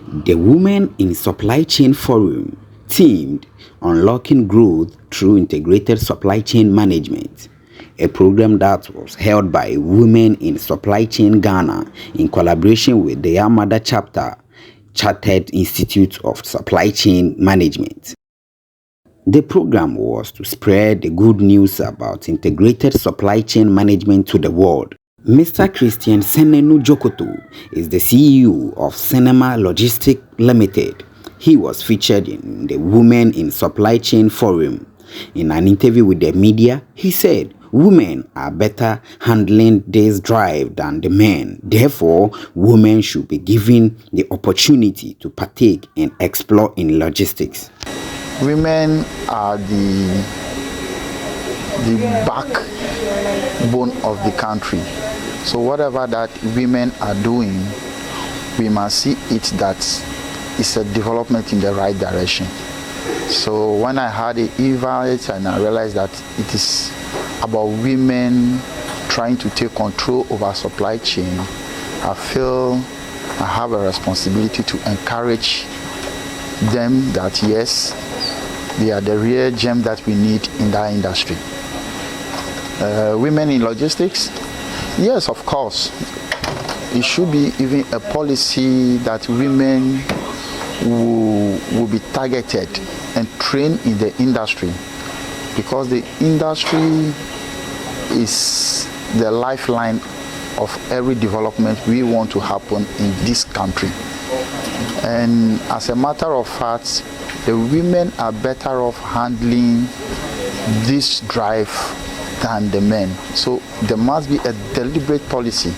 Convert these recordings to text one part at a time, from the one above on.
The Women in Supply Chain Forum themed Unlocking Growth Through Integrated Supply Chain Management, a program that was held by Women in Supply Chain Ghana in collaboration with the Yamada chapter, Chartered Institute of Supply Chain Management. The program was to spread the good news about integrated supply chain management to the world. Mr. Christian Senenu Jokoto is the CEO of Cinema Logistics Limited. He was featured in the Women in Supply Chain Forum. In an interview with the media, he said, "Women are better handling this drive than the men. Therefore, women should be given the opportunity to partake and explore in logistics." Women are the backbone of the country. So whatever that women are doing, we must see it that it's a development in the right direction. So when I had the invite and I realized that it is about women trying to take control of our supply chain, I feel I have a responsibility to encourage them that yes, they are the real gem that we need in that industry. Women in logistics, yes, of course. It should be even a policy that women will be targeted and trained in the industry, because the industry is the lifeline of every development we want to happen in this country. And as a matter of fact, the women are better off handling this drive than the men. So there must be a deliberate policy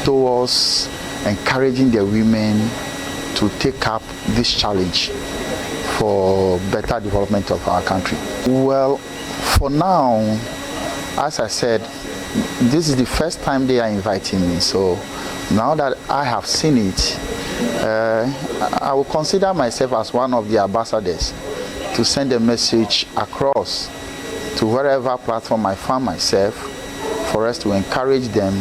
towards encouraging the women to take up this challenge for better development of our country. Well, for now, as I said, this is the first time they are inviting me. So now that I have seen it, I will consider myself as one of the ambassadors to send a message across to wherever platform I find myself, for us to encourage them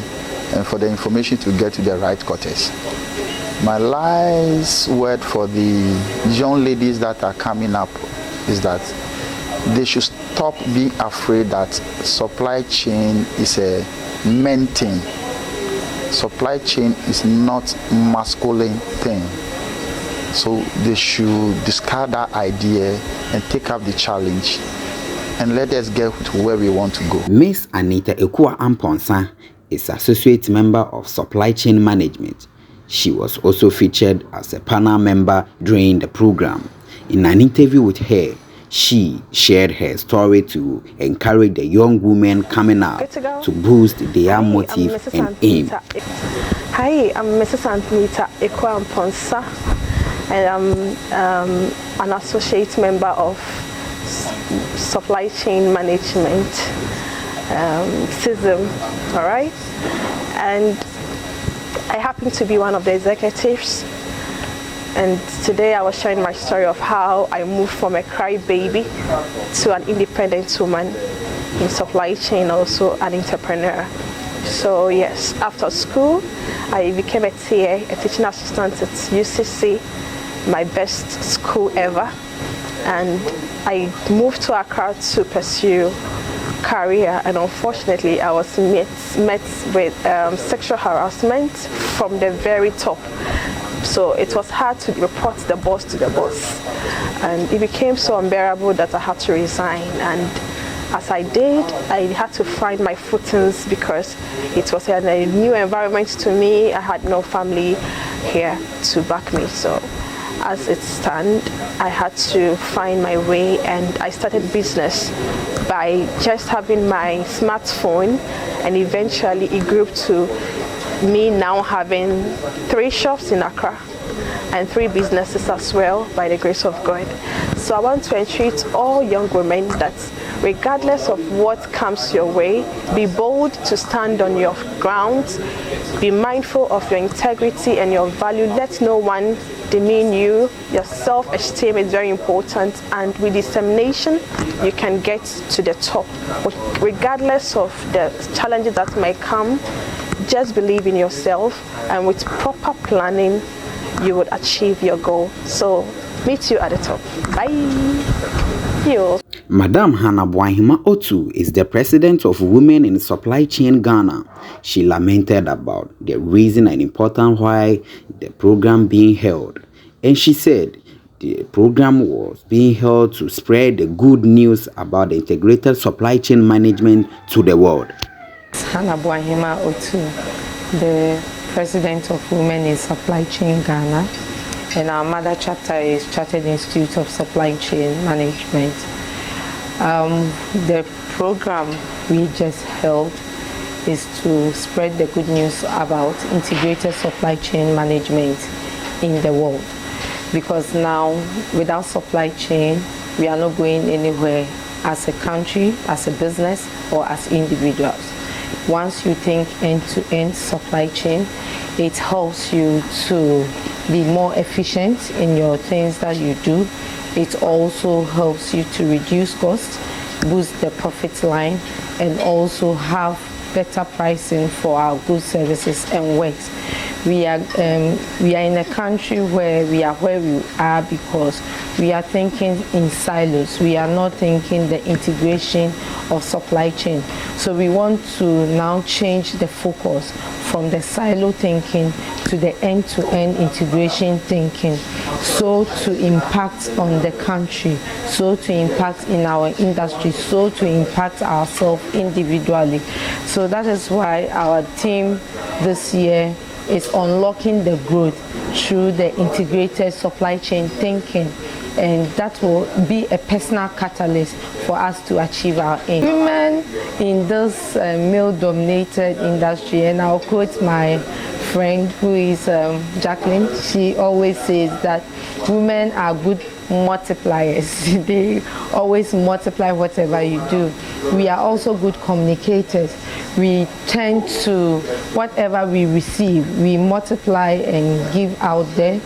and for the information to get to the right quarters. My last word for the young ladies that are coming up is that they should stop being afraid that supply chain is a men thing. Supply chain is not masculine thing. So they should discard that idea and take up the challenge and let us get to where we want to go. Miss Anita Ekua Amponsa is associate member of Supply Chain Management. She was also featured as a panel member during the program. In an interview with her, she shared her story to encourage the young women coming up to boost their motive and aim. Hi, I'm Mrs. Anita Ekua Amponsa, and I'm an associate member of Supply Chain Management, SISM, all right? And I happen to be one of the executives, and today I was sharing my story of how I moved from a crybaby to an independent woman in supply chain, also an entrepreneur. So yes, after school, I became a TA, a teaching assistant at UCC, my best school ever, and I moved to Accra to pursue career, and unfortunately I was met with sexual harassment from the very top. So it was hard to report the boss to the boss, and it became so unbearable that I had to resign. And as I did, I had to find my footings because it was a new environment to me. I had no family here to back me. So as it stands, I had to find my way, and I started business by just having my smartphone, and eventually it grew to me now having 3 shops in Accra and 3 businesses as well, by the grace of God. So I want to entreat all young women that regardless of what comes your way, be bold to stand on your ground, be mindful of your integrity and your value. Let no one demean you. Your self-esteem is very important, and with determination you can get to the top. Regardless of the challenges that may come, just believe in yourself, and with proper planning you would achieve your goal. So meet you at the top. Bye. You. Madam Hannah Bwahima Otu is the president of Women in Supply Chain Ghana. She lamented about the reason and importance why the program being held. And she said the program was being held to spread the good news about the integrated supply chain management to the world. Hannah Bwahima Otu, the president of Women in Supply Chain Ghana, and our mother chapter is Chartered Institute of Supply Chain Management. The program we just held is to spread the good news about integrated supply chain management in the world, because now without supply chain we are not going anywhere as a country, as a business, or as individuals. Once you think end-to-end supply chain, it helps you to be more efficient in your things that you do. It also helps you to reduce costs, boost the profit line, and also have better pricing for our goods, services, and works. We are in a country where we are because we are thinking in silos. We are not thinking the integration of supply chain. So we want to now change the focus from the silo thinking to the end-to-end integration thinking, so to impact on the country, so to impact in our industry, so to impact ourselves individually. So that is why our team this year is unlocking the growth through the integrated supply chain thinking, and that will be a personal catalyst for us to achieve our aim. Women in this male-dominated industry, and I'll quote my friend who is Jacqueline, she always says that women are good multipliers. They always multiply whatever you do. We are also good communicators. We tend to, whatever we receive, we multiply and give out there.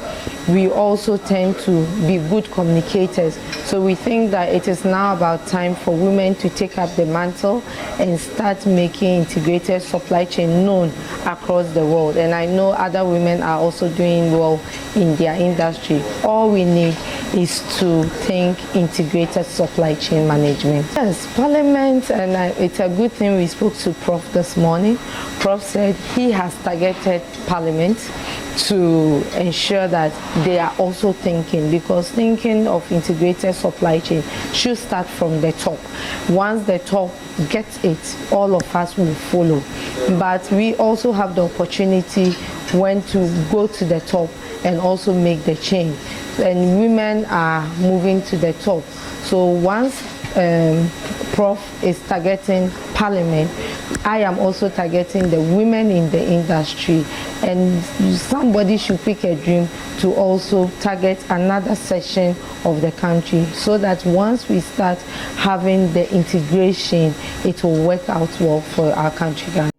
We also tend to be good communicators. So we think that it is now about time for women to take up the mantle and start making integrated supply chain known across the world. And I know other women are also doing well in their industry. All we need is to think integrated supply chain management. Yes, Parliament, and it's a good thing we spoke to Prof this morning. Prof said he has targeted Parliament to ensure that they are also thinking, because thinking of integrated supply chain should start from the top. Once the top gets it, all of us will follow. But we also have the opportunity when to go to the top and also make the change. And women are moving to the top. So once Prof is targeting Parliament, I am also targeting the women in the industry, and somebody should pick a dream to also target another section of the country, so that once we start having the integration, it will work out well for our country.